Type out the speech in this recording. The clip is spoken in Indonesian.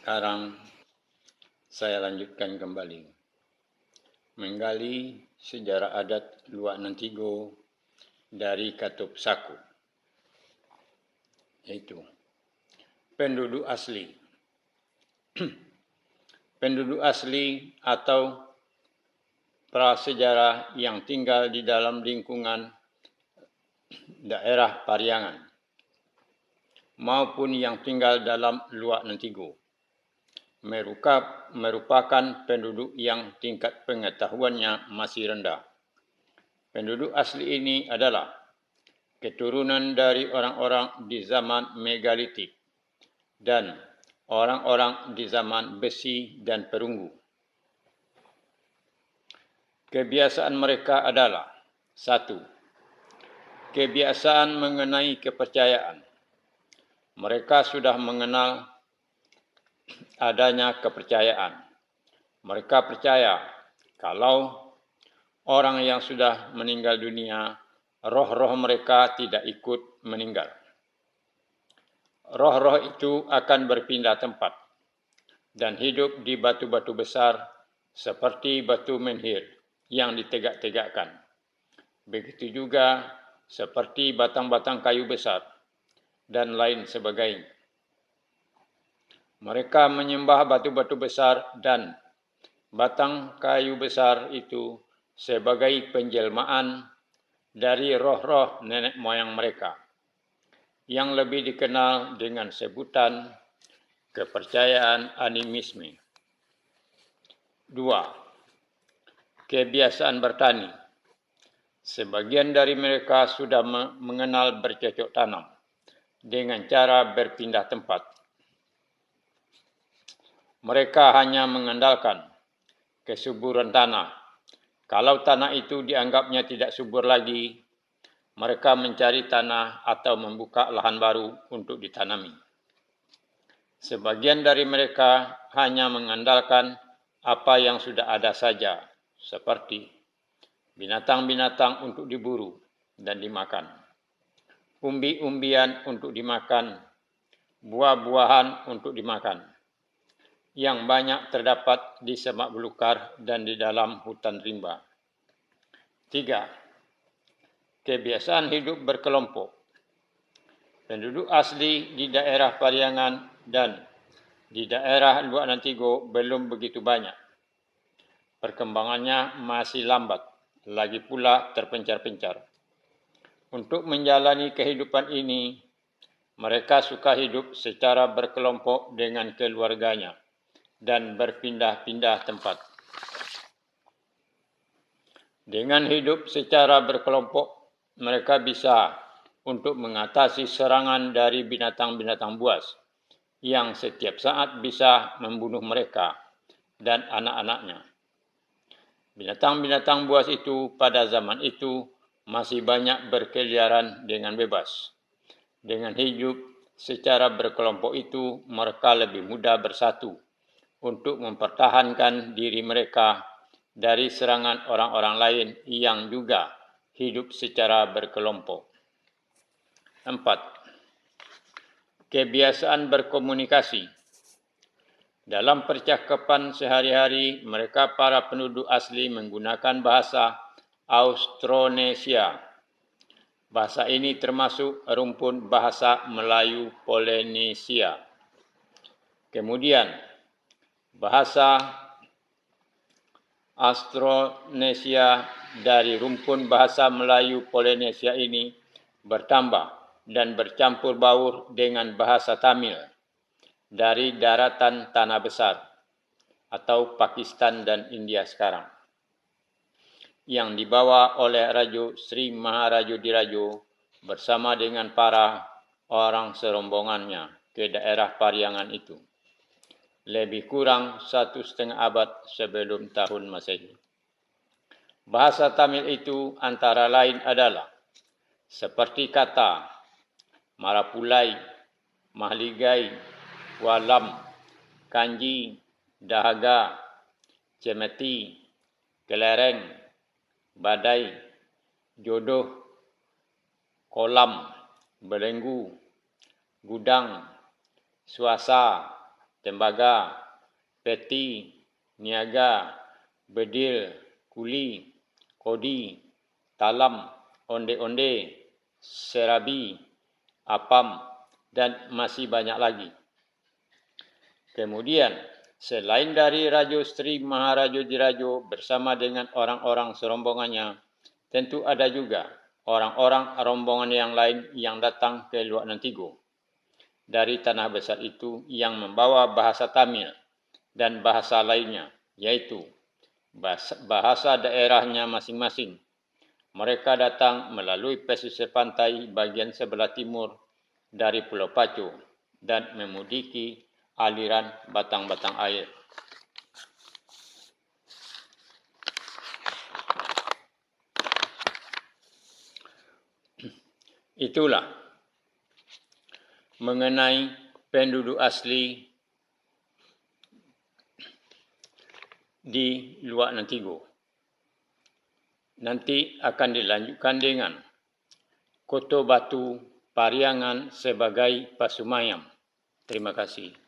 Sekarang saya lanjutkan kembali menggali sejarah adat Luak Nantigo dari Katup Saku, yaitu penduduk asli. Penduduk asli atau prasejarah yang tinggal di dalam lingkungan daerah Pariangan maupun yang tinggal dalam Luak Nantigo merupakan penduduk yang tingkat pengetahuannya masih rendah. Penduduk asli ini adalah keturunan dari orang-orang di zaman megalitik dan orang-orang di zaman besi dan perunggu. Kebiasaan mereka adalah: 1. Kebiasaan mengenai kepercayaan. Mereka sudah mengenal adanya kepercayaan. Mereka percaya kalau orang yang sudah meninggal dunia, roh-roh mereka tidak ikut meninggal. Roh-roh itu akan berpindah tempat dan hidup di batu-batu besar seperti batu menhir yang ditegak-tegakkan. Begitu juga seperti batang-batang kayu besar dan lain sebagainya. Mereka menyembah batu-batu besar dan batang kayu besar itu sebagai penjelmaan dari roh-roh nenek moyang mereka, yang lebih dikenal dengan sebutan kepercayaan animisme. 2. Kebiasaan bertani. Sebagian dari mereka sudah mengenal bercocok tanam dengan cara berpindah tempat. Mereka hanya mengandalkan kesuburan tanah. Kalau tanah itu dianggapnya tidak subur lagi, mereka mencari tanah atau membuka lahan baru untuk ditanami. Sebagian dari mereka hanya mengandalkan apa yang sudah ada saja, seperti binatang-binatang untuk diburu dan dimakan, umbi-umbian untuk dimakan, buah-buahan untuk dimakan, yang banyak terdapat di semak belukar dan di dalam hutan rimba. 3. Kebiasaan hidup berkelompok. Penduduk asli di daerah Pariangan dan di daerah Luak Nantigo belum begitu banyak. Perkembangannya masih lambat, lagi pula terpencar-pencar. Untuk menjalani kehidupan ini, mereka suka hidup secara berkelompok dengan keluarganya dan berpindah-pindah tempat. Dengan hidup secara berkelompok, mereka bisa untuk mengatasi serangan dari binatang-binatang buas yang setiap saat bisa membunuh mereka dan anak-anaknya. Binatang-binatang buas itu pada zaman itu masih banyak berkeliaran dengan bebas. Dengan hidup secara berkelompok itu, mereka lebih mudah bersatu untuk mempertahankan diri mereka dari serangan orang-orang lain yang juga hidup secara berkelompok. 4. Kebiasaan berkomunikasi. Dalam percakapan sehari-hari, mereka para penduduk asli menggunakan bahasa Austronesia. Bahasa ini termasuk rumpun bahasa Melayu Polinesia. Kemudian, bahasa Austronesia dari rumpun bahasa Melayu Polinesia ini bertambah dan bercampur baur dengan bahasa Tamil dari daratan Tanah Besar atau Pakistan dan India sekarang, yang dibawa oleh Raja Sri Maharajodirajo bersama dengan para orang serombongannya ke daerah Pariangan itu, lebih kurang 1,5 abad sebelum tahun Masehi. Bahasa Tamil itu antara lain adalah seperti kata Marapulai, Mahligai, Walam, Kanji, Dahaga, Cemeti, Kelereng, Badai, Jodoh, Kolam, Belenggu, Gudang, Suasa, tembaga, peti, niaga, bedil, kuli, kodi, talam, onde-onde, serabi, apam, dan masih banyak lagi. Kemudian, selain dari Rajo Sri Maharajo Dirajo bersama dengan orang-orang serombongannya, tentu ada juga orang-orang rombongan yang lain yang datang ke Luak Nantigo dari tanah besar itu yang membawa bahasa Tamil dan bahasa lainnya, yaitu bahasa daerahnya masing-masing. Mereka datang melalui pesisir pantai bagian sebelah timur dari Pulau Pacu dan memudiki aliran batang-batang air. Itulah mengenai penduduk asli di Luak Nantigo. Nanti akan dilanjutkan dengan Koto Batu Pariangan sebagai Pasumayam. Terima kasih.